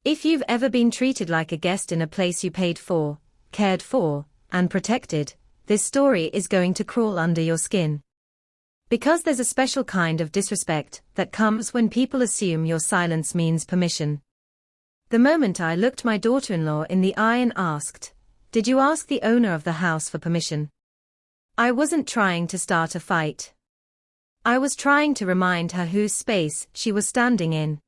If you've ever been treated like a guest in a place you paid for, cared for, and protected, this story is going to crawl under your skin. Because there's a special kind of disrespect that comes when people assume your silence means permission. The moment I looked my daughter-in-law in the eye and asked, "Did you ask the owner of the house for permission?" I wasn't trying to start a fight. I was trying to remind her whose space she was standing in.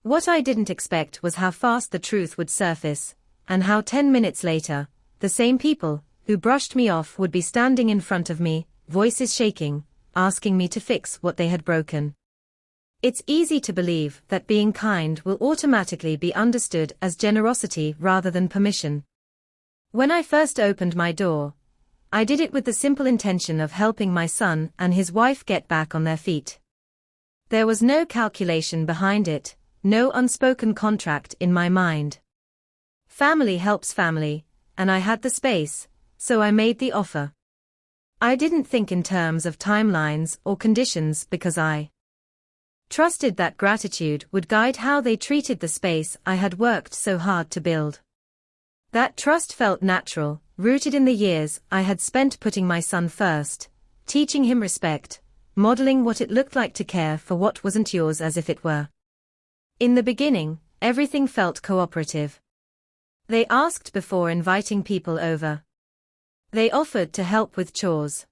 What I didn't expect was how fast the truth would surface, and how 10 minutes later, the same people who brushed me off would be standing in front of me, voices shaking, asking me to fix what they had broken. It's easy to believe that being kind will automatically be understood as generosity rather than permission. When I first opened my door, I did it with the simple intention of helping my son and his wife get back on their feet. There was no calculation behind it, no unspoken contract in my mind. Family helps family, and I had the space, so I made the offer. I didn't think in terms of timelines or conditions because I trusted that gratitude would guide how they treated the space I had worked so hard to build. That trust felt natural, rooted in the years I had spent putting my son first, teaching him respect, modeling what it looked like to care for what wasn't yours as if it were. In the beginning, everything felt cooperative. They asked before inviting people over. They offered to help with chores.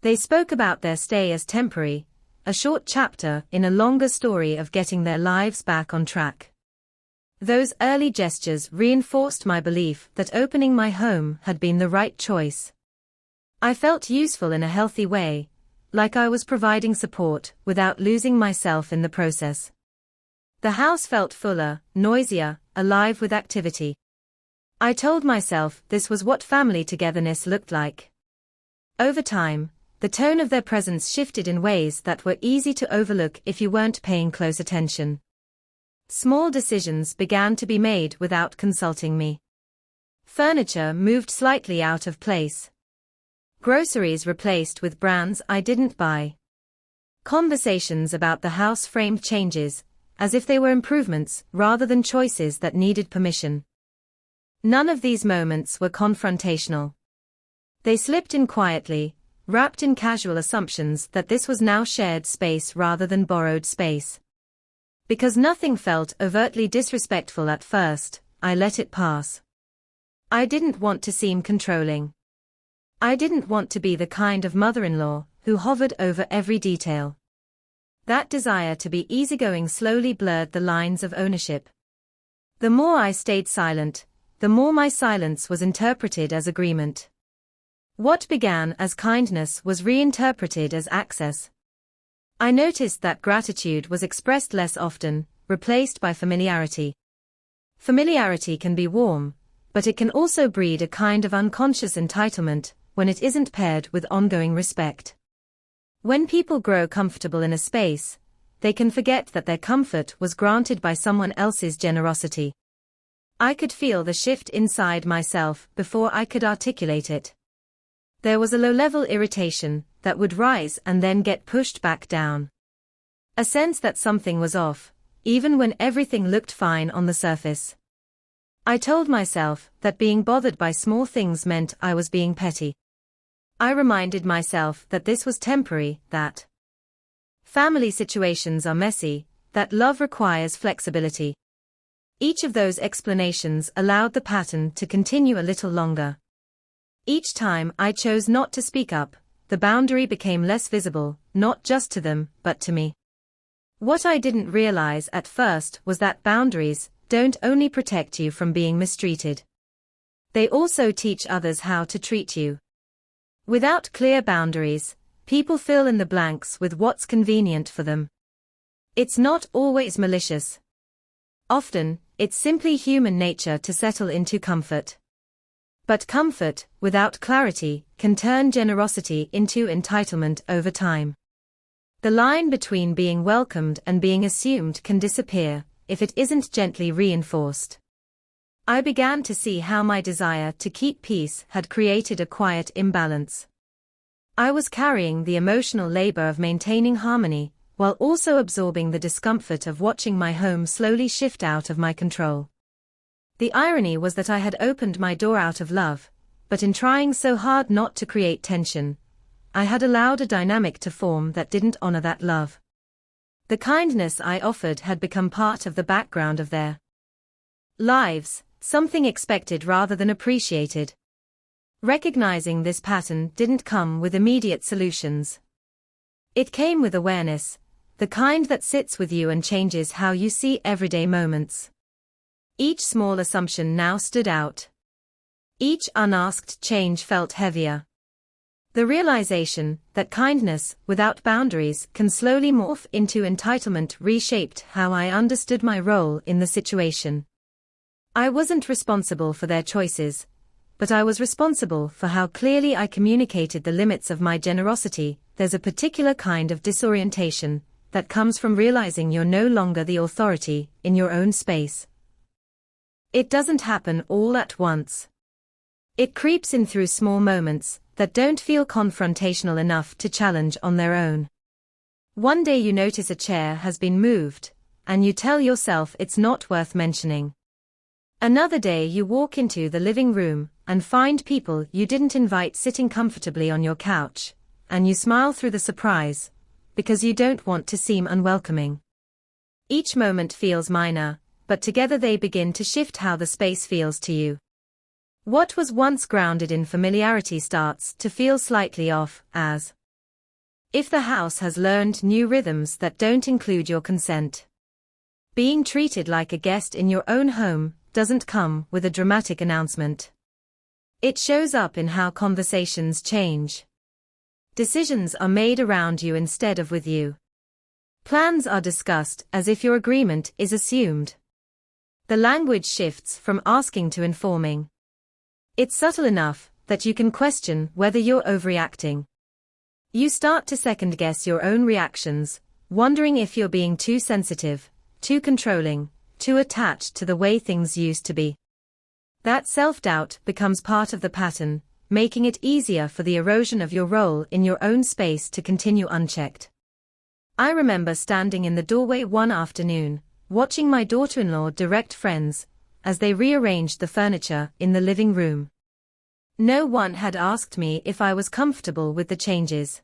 They spoke about their stay as temporary, a short chapter in a longer story of getting their lives back on track. Those early gestures reinforced my belief that opening my home had been the right choice. I felt useful in a healthy way, like I was providing support without losing myself in the process. The house felt fuller, noisier, alive with activity. I told myself this was what family togetherness looked like. Over time, the tone of their presence shifted in ways that were easy to overlook if you weren't paying close attention. Small decisions began to be made without consulting me. Furniture moved slightly out of place. Groceries replaced with brands I didn't buy. Conversations about the house framed changes, as if they were improvements rather than choices that needed permission. None of these moments were confrontational. They slipped in quietly, wrapped in casual assumptions that this was now shared space rather than borrowed space. Because nothing felt overtly disrespectful at first, I let it pass. I didn't want to seem controlling. I didn't want to be the kind of mother-in-law who hovered over every detail. That desire to be easygoing slowly blurred the lines of ownership. The more I stayed silent, the more my silence was interpreted as agreement. What began as kindness was reinterpreted as access. I noticed that gratitude was expressed less often, replaced by familiarity. Familiarity can be warm, but it can also breed a kind of unconscious entitlement when it isn't paired with ongoing respect. When people grow comfortable in a space, they can forget that their comfort was granted by someone else's generosity. I could feel the shift inside myself before I could articulate it. There was a low-level irritation that would rise and then get pushed back down. A sense that something was off, even when everything looked fine on the surface. I told myself that being bothered by small things meant I was being petty. I reminded myself that this was temporary, that family situations are messy, that love requires flexibility. Each of those explanations allowed the pattern to continue a little longer. Each time I chose not to speak up, the boundary became less visible, not just to them, but to me. What I didn't realize at first was that boundaries don't only protect you from being mistreated. They also teach others how to treat you. Without clear boundaries, people fill in the blanks with what's convenient for them. It's not always malicious. Often, it's simply human nature to settle into comfort. But comfort, without clarity, can turn generosity into entitlement over time. The line between being welcomed and being assumed can disappear if it isn't gently reinforced. I began to see how my desire to keep peace had created a quiet imbalance. I was carrying the emotional labor of maintaining harmony, while also absorbing the discomfort of watching my home slowly shift out of my control. The irony was that I had opened my door out of love, but in trying so hard not to create tension, I had allowed a dynamic to form that didn't honor that love. The kindness I offered had become part of the background of their lives, something expected rather than appreciated. Recognizing this pattern didn't come with immediate solutions. It came with awareness, the kind that sits with you and changes how you see everyday moments. Each small assumption now stood out. Each unasked change felt heavier. The realization that kindness without boundaries can slowly morph into entitlement reshaped how I understood my role in the situation. I wasn't responsible for their choices, but I was responsible for how clearly I communicated the limits of my generosity. There's a particular kind of disorientation that comes from realizing you're no longer the authority in your own space. It doesn't happen all at once. It creeps in through small moments that don't feel confrontational enough to challenge on their own. One day you notice a chair has been moved, and you tell yourself it's not worth mentioning. Another day you walk into the living room and find people you didn't invite sitting comfortably on your couch, and you smile through the surprise, because you don't want to seem unwelcoming. Each moment feels minor, but together they begin to shift how the space feels to you. What was once grounded in familiarity starts to feel slightly off, as if the house has learned new rhythms that don't include your consent. Being treated like a guest in your own home doesn't come with a dramatic announcement. It shows up in how conversations change. Decisions are made around you instead of with you. Plans are discussed as if your agreement is assumed. The language shifts from asking to informing. It's subtle enough that you can question whether you're overreacting. You start to second-guess your own reactions, wondering if you're being too sensitive, too controlling, too attached to the way things used to be. That self-doubt becomes part of the pattern, making it easier for the erosion of your role in your own space to continue unchecked. I remember standing in the doorway one afternoon, watching my daughter-in-law direct friends as they rearranged the furniture in the living room. No one had asked me if I was comfortable with the changes.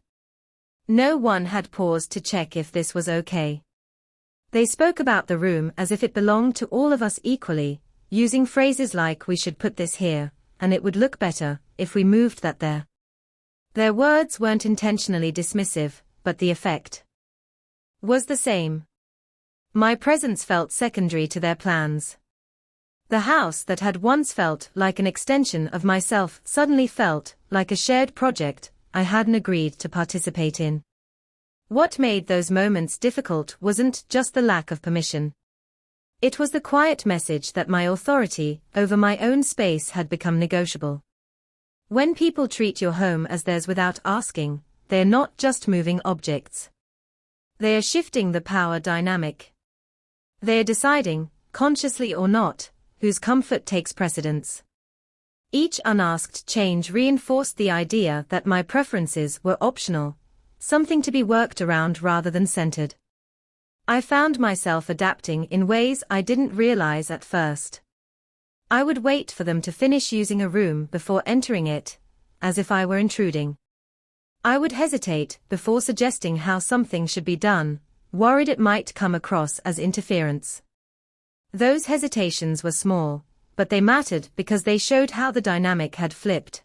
No one had paused to check if this was okay. They spoke about the room as if it belonged to all of us equally, using phrases like "we should put this here, and it would look better if we moved that there." Their words weren't intentionally dismissive, but the effect was the same. My presence felt secondary to their plans. The house that had once felt like an extension of myself suddenly felt like a shared project I hadn't agreed to participate in. What made those moments difficult wasn't just the lack of permission. It was the quiet message that my authority over my own space had become negotiable. When people treat your home as theirs without asking, they are not just moving objects. They are shifting the power dynamic. They are deciding, consciously or not, whose comfort takes precedence. Each unasked change reinforced the idea that my preferences were optional, something to be worked around rather than centered. I found myself adapting in ways I didn't realize at first. I would wait for them to finish using a room before entering it, as if I were intruding. I would hesitate before suggesting how something should be done, worried it might come across as interference. Those hesitations were small, but they mattered because they showed how the dynamic had flipped.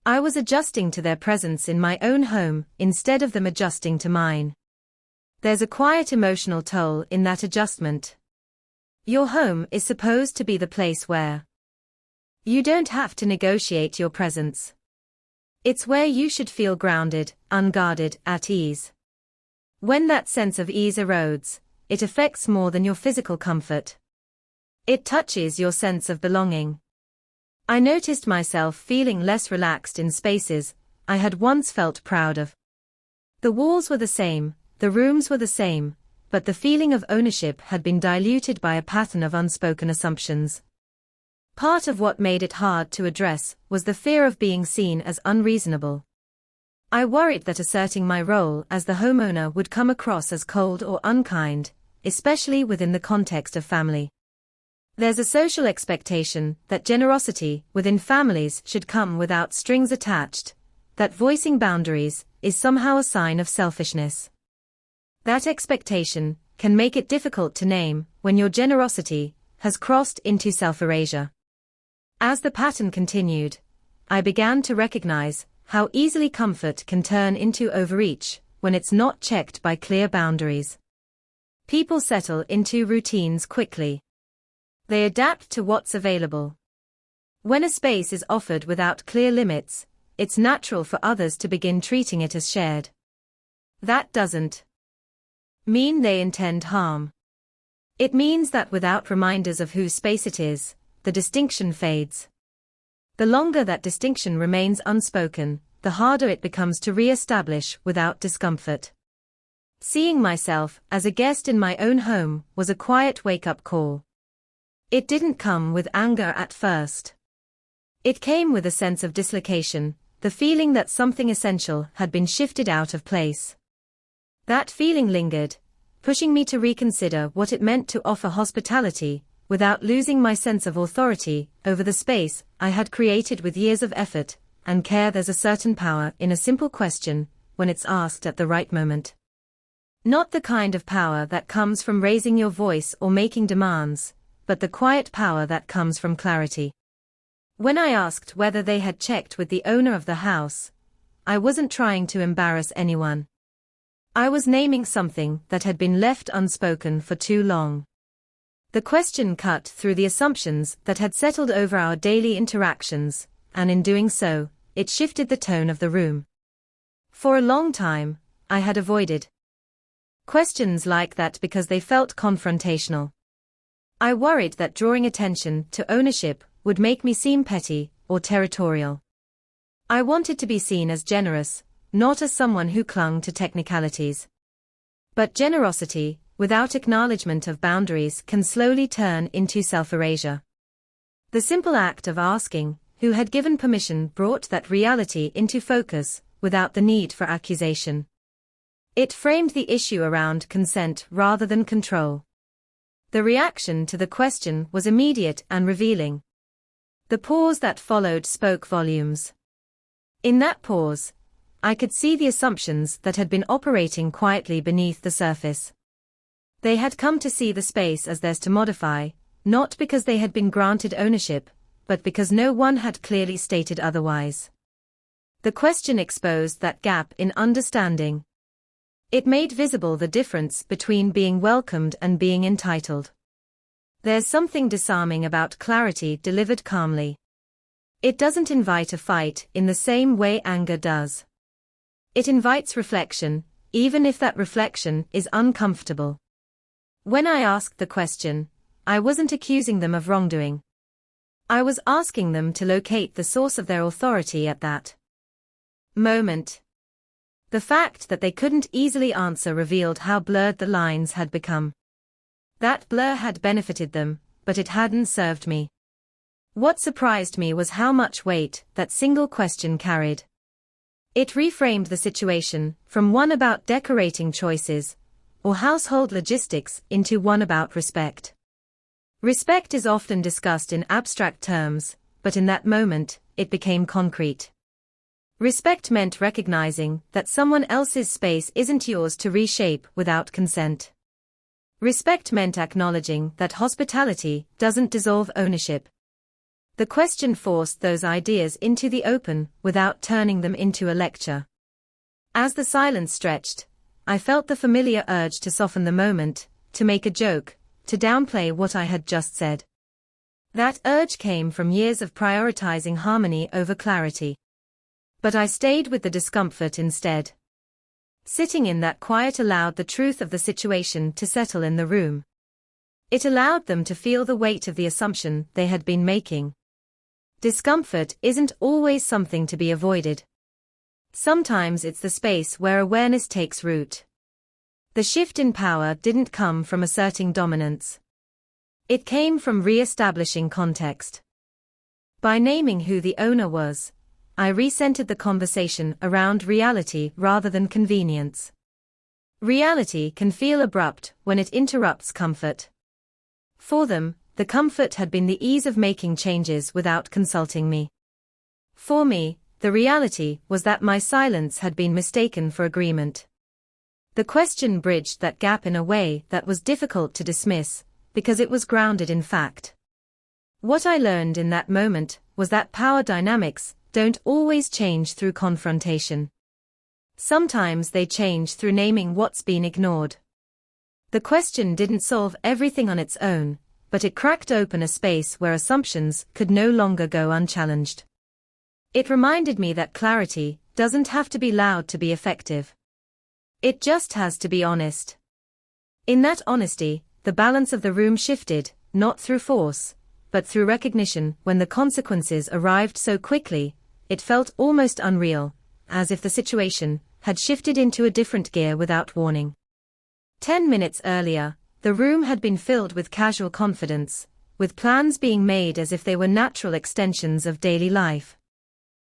I was adjusting to their presence in my own home instead of them adjusting to mine. There's a quiet emotional toll in that adjustment. Your home is supposed to be the place where you don't have to negotiate your presence. It's where you should feel grounded, unguarded, at ease. When that sense of ease erodes, it affects more than your physical comfort. It touches your sense of belonging. I noticed myself feeling less relaxed in spaces I had once felt proud of. The walls were the same, the rooms were the same, but the feeling of ownership had been diluted by a pattern of unspoken assumptions. Part of what made it hard to address was the fear of being seen as unreasonable. I worried that asserting my role as the homeowner would come across as cold or unkind, especially within the context of family. There's a social expectation that generosity within families should come without strings attached, that voicing boundaries is somehow a sign of selfishness. That expectation can make it difficult to name when your generosity has crossed into self-erasure. As the pattern continued, I began to recognize how easily comfort can turn into overreach when it's not checked by clear boundaries. People settle into routines quickly. They adapt to what's available. When a space is offered without clear limits, it's natural for others to begin treating it as shared. That doesn't mean they intend harm. It means that without reminders of whose space it is, the distinction fades. The longer that distinction remains unspoken, the harder it becomes to re-establish without discomfort. Seeing myself as a guest in my own home was a quiet wake-up call. It didn't come with anger at first. It came with a sense of dislocation, the feeling that something essential had been shifted out of place. That feeling lingered, pushing me to reconsider what it meant to offer hospitality, without losing my sense of authority over the space I had created with years of effort and care. There's a certain power in a simple question, when it's asked at the right moment. Not the kind of power that comes from raising your voice or making demands, but the quiet power that comes from clarity. When I asked whether they had checked with the owner of the house, I wasn't trying to embarrass anyone. I was naming something that had been left unspoken for too long. The question cut through the assumptions that had settled over our daily interactions, and in doing so, it shifted the tone of the room. For a long time, I had avoided questions like that because they felt confrontational. I worried that drawing attention to ownership would make me seem petty or territorial. I wanted to be seen as generous, not as someone who clung to technicalities. But generosity, without acknowledgement of boundaries, can slowly turn into self-erasure. The simple act of asking who had given permission brought that reality into focus, without the need for accusation. It framed the issue around consent rather than control. The reaction to the question was immediate and revealing. The pause that followed spoke volumes. In that pause, I could see the assumptions that had been operating quietly beneath the surface. They had come to see the space as theirs to modify, not because they had been granted ownership, but because no one had clearly stated otherwise. The question exposed that gap in understanding. It made visible the difference between being welcomed and being entitled. There's something disarming about clarity delivered calmly. It doesn't invite a fight in the same way anger does. It invites reflection, even if that reflection is uncomfortable. When I asked the question, I wasn't accusing them of wrongdoing. I was asking them to locate the source of their authority at that moment. The fact that they couldn't easily answer revealed how blurred the lines had become. That blur had benefited them, but it hadn't served me. What surprised me was how much weight that single question carried. It reframed the situation from one about decorating choices or household logistics into one about respect. Respect is often discussed in abstract terms, but in that moment, it became concrete. Respect meant recognizing that someone else's space isn't yours to reshape without consent. Respect meant acknowledging that hospitality doesn't dissolve ownership. The question forced those ideas into the open without turning them into a lecture. As the silence stretched, I felt the familiar urge to soften the moment, to make a joke, to downplay what I had just said. That urge came from years of prioritizing harmony over clarity. But I stayed with the discomfort instead. Sitting in that quiet allowed the truth of the situation to settle in the room. It allowed them to feel the weight of the assumption they had been making. Discomfort isn't always something to be avoided. Sometimes it's the space where awareness takes root. The shift in power didn't come from asserting dominance. It came from re-establishing context. By naming who the owner was, I recentered the conversation around reality rather than convenience. Reality can feel abrupt when it interrupts comfort. For them, the comfort had been the ease of making changes without consulting me. For me, the reality was that my silence had been mistaken for agreement. The question bridged that gap in a way that was difficult to dismiss, because it was grounded in fact. What I learned in that moment was that power dynamics don't always change through confrontation. Sometimes they change through naming what's been ignored. The question didn't solve everything on its own, but it cracked open a space where assumptions could no longer go unchallenged. It reminded me that clarity doesn't have to be loud to be effective. It just has to be honest. In that honesty, the balance of the room shifted, not through force, but through recognition. When the consequences arrived so quickly, it felt almost unreal, as if the situation had shifted into a different gear without warning. 10 minutes earlier, the room had been filled with casual confidence, with plans being made as if they were natural extensions of daily life.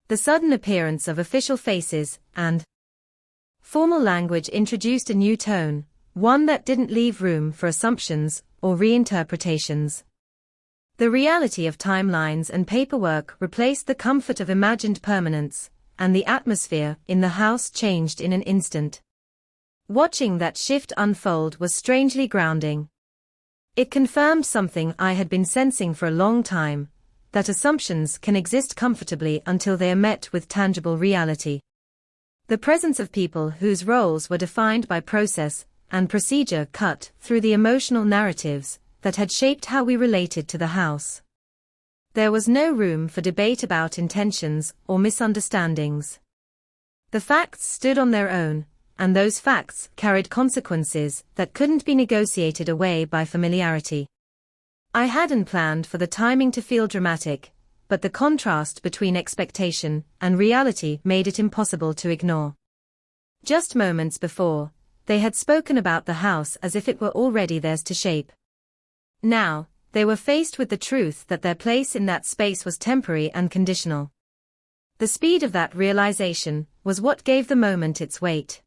The sudden appearance of official faces and formal language introduced a new tone, one that didn't leave room for assumptions or reinterpretations. The reality of timelines and paperwork replaced the comfort of imagined permanence, and the atmosphere in the house changed in an instant. Watching that shift unfold was strangely grounding. It confirmed something I had been sensing for a long time, that assumptions can exist comfortably until they are met with tangible reality. The presence of people whose roles were defined by process and procedure cut through the emotional narratives that had shaped how we related to the house. There was no room for debate about intentions or misunderstandings. The facts stood on their own, and those facts carried consequences that couldn't be negotiated away by familiarity. I hadn't planned for the timing to feel dramatic, but the contrast between expectation and reality made it impossible to ignore. Just moments before, they had spoken about the house as if it were already theirs to shape. Now, they were faced with the truth that their place in that space was temporary and conditional. The speed of that realization was what gave the moment its weight.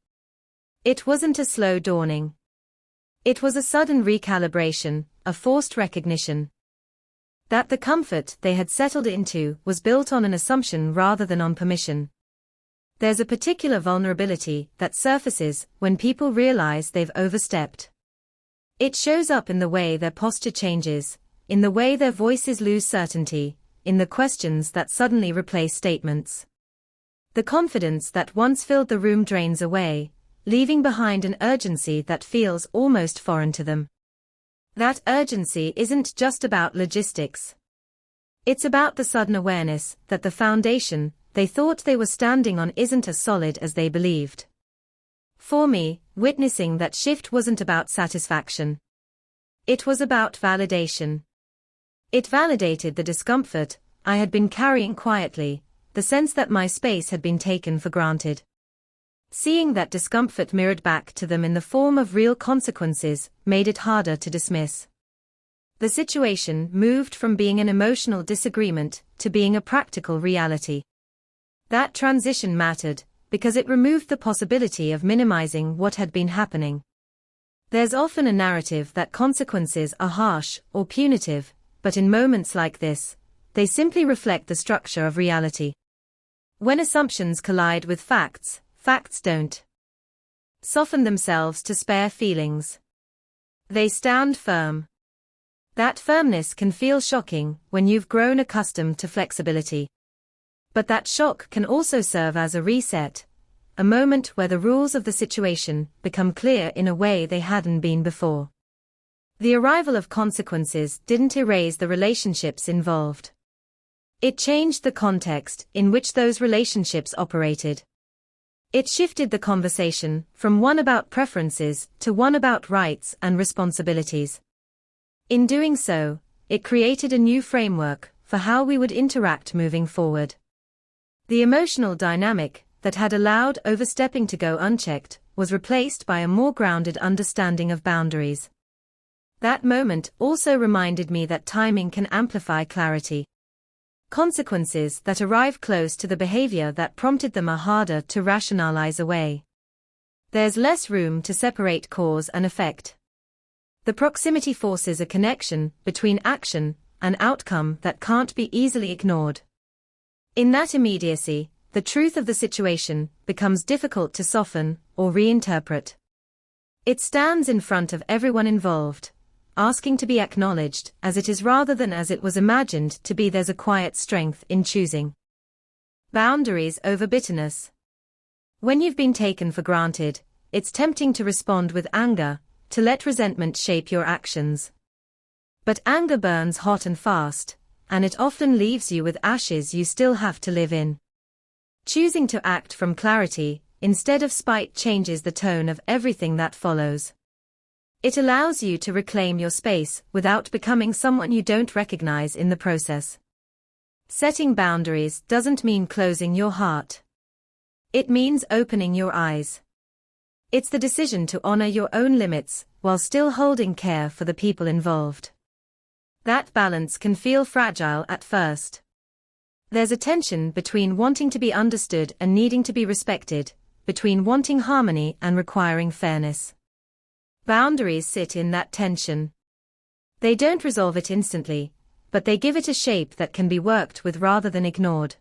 It wasn't a slow dawning. It was a sudden recalibration, a forced recognition. That the comfort they had settled into was built on an assumption rather than on permission. There's a particular vulnerability that surfaces when people realize they've overstepped. It shows up in the way their posture changes, in the way their voices lose certainty, in the questions that suddenly replace statements. The confidence that once filled the room drains away, leaving behind an urgency that feels almost foreign to them. That urgency isn't just about logistics. It's about the sudden awareness that the foundation they thought they were standing on isn't as solid as they believed. For me, witnessing that shift wasn't about satisfaction. It was about validation. It validated the discomfort I had been carrying quietly, the sense that my space had been taken for granted. Seeing that discomfort mirrored back to them in the form of real consequences made it harder to dismiss. The situation moved from being an emotional disagreement to being a practical reality. That transition mattered, because it removed the possibility of minimizing what had been happening. There's often a narrative that consequences are harsh or punitive, but in moments like this, they simply reflect the structure of reality. When assumptions collide with facts, facts don't soften themselves to spare feelings. They stand firm. That firmness can feel shocking when you've grown accustomed to flexibility. But that shock can also serve as a reset, a moment where the rules of the situation become clear in a way they hadn't been before. The arrival of consequences didn't erase the relationships involved. It changed the context in which those relationships operated. It shifted the conversation from one about preferences to one about rights and responsibilities. In doing so, it created a new framework for how we would interact moving forward. The emotional dynamic that had allowed overstepping to go unchecked was replaced by a more grounded understanding of boundaries. That moment also reminded me that timing can amplify clarity. Consequences that arrive close to the behavior that prompted them are harder to rationalize away. There's less room to separate cause and effect. The proximity forces a connection between action and outcome that can't be easily ignored. In that immediacy, the truth of the situation becomes difficult to soften or reinterpret. It stands in front of everyone involved, asking to be acknowledged as it is rather than as it was imagined to be. There's a quiet strength in choosing boundaries over bitterness. When you've been taken for granted, it's tempting to respond with anger, to let resentment shape your actions. But anger burns hot and fast, and it often leaves you with ashes you still have to live in. Choosing to act from clarity, instead of spite, changes the tone of everything that follows. It allows you to reclaim your space without becoming someone you don't recognize in the process. Setting boundaries doesn't mean closing your heart. It means opening your eyes. It's the decision to honor your own limits while still holding care for the people involved. That balance can feel fragile at first. There's a tension between wanting to be understood and needing to be respected, between wanting harmony and requiring fairness. Boundaries sit in that tension. They don't resolve it instantly, but they give it a shape that can be worked with rather than ignored.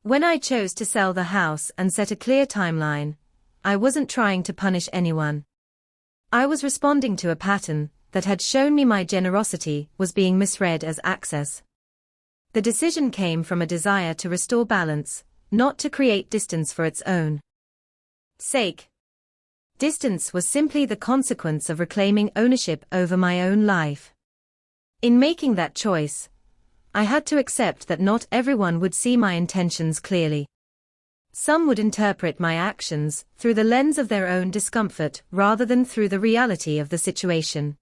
When I chose to sell the house and set a clear timeline, I wasn't trying to punish anyone. I was responding to a pattern that had shown me my generosity was being misread as access. The decision came from a desire to restore balance, not to create distance for its own sake. Distance was simply the consequence of reclaiming ownership over my own life. In making that choice, I had to accept that not everyone would see my intentions clearly. Some would interpret my actions through the lens of their own discomfort rather than through the reality of the situation.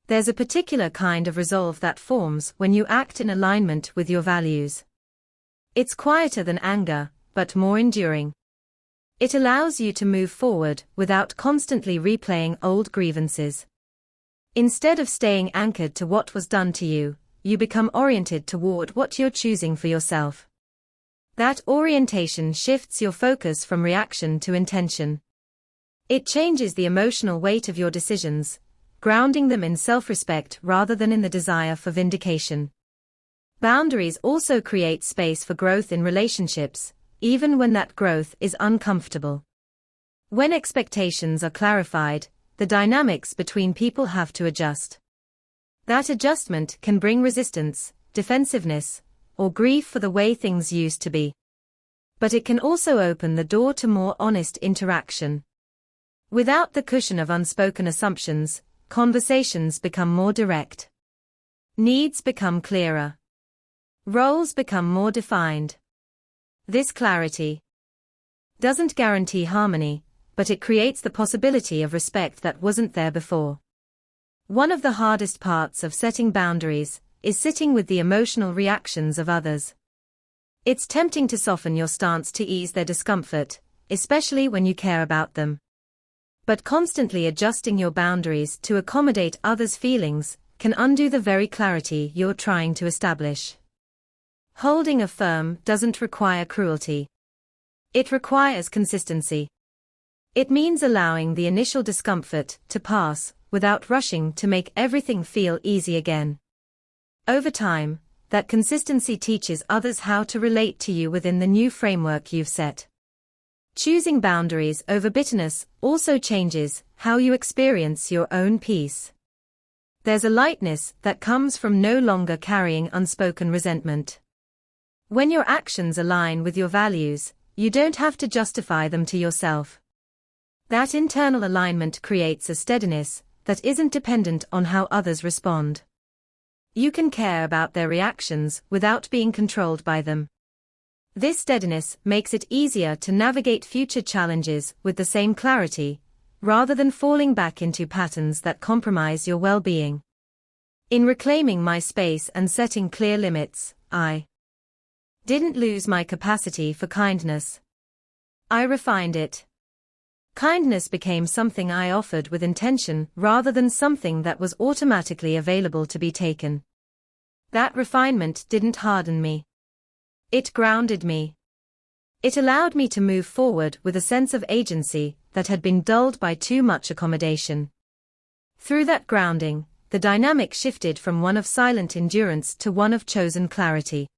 There's a particular kind of resolve that forms when you act in alignment with your values. It's quieter than anger, but more enduring. It allows you to move forward without constantly replaying old grievances. Instead of staying anchored to what was done to you, you become oriented toward what you're choosing for yourself. That orientation shifts your focus from reaction to intention. It changes the emotional weight of your decisions, grounding them in self-respect rather than in the desire for vindication. Boundaries also create space for growth in relationships, even when that growth is uncomfortable. When expectations are clarified, the dynamics between people have to adjust. That adjustment can bring resistance, defensiveness, or grief for the way things used to be. But it can also open the door to more honest interaction. Without the cushion of unspoken assumptions, conversations become more direct. Needs become clearer. Roles become more defined. This clarity doesn't guarantee harmony, but it creates the possibility of respect that wasn't there before. One of the hardest parts of setting boundaries is sitting with the emotional reactions of others. It's tempting to soften your stance to ease their discomfort, especially when you care about them. But constantly adjusting your boundaries to accommodate others' feelings can undo the very clarity you're trying to establish. Holding a firm doesn't require cruelty. It requires consistency. It means allowing the initial discomfort to pass without rushing to make everything feel easy again. Over time, that consistency teaches others how to relate to you within the new framework you've set. Choosing boundaries over bitterness also changes how you experience your own peace. There's a lightness that comes from no longer carrying unspoken resentment. When your actions align with your values, you don't have to justify them to yourself. That internal alignment creates a steadiness that isn't dependent on how others respond. You can care about their reactions without being controlled by them. This steadiness makes it easier to navigate future challenges with the same clarity, rather than falling back into patterns that compromise your well-being. In reclaiming my space and setting clear limits, I didn't lose my capacity for kindness. I refined it. Kindness became something I offered with intention rather than something that was automatically available to be taken. That refinement didn't harden me. It grounded me. It allowed me to move forward with a sense of agency that had been dulled by too much accommodation. Through that grounding, the dynamic shifted from one of silent endurance to one of chosen clarity.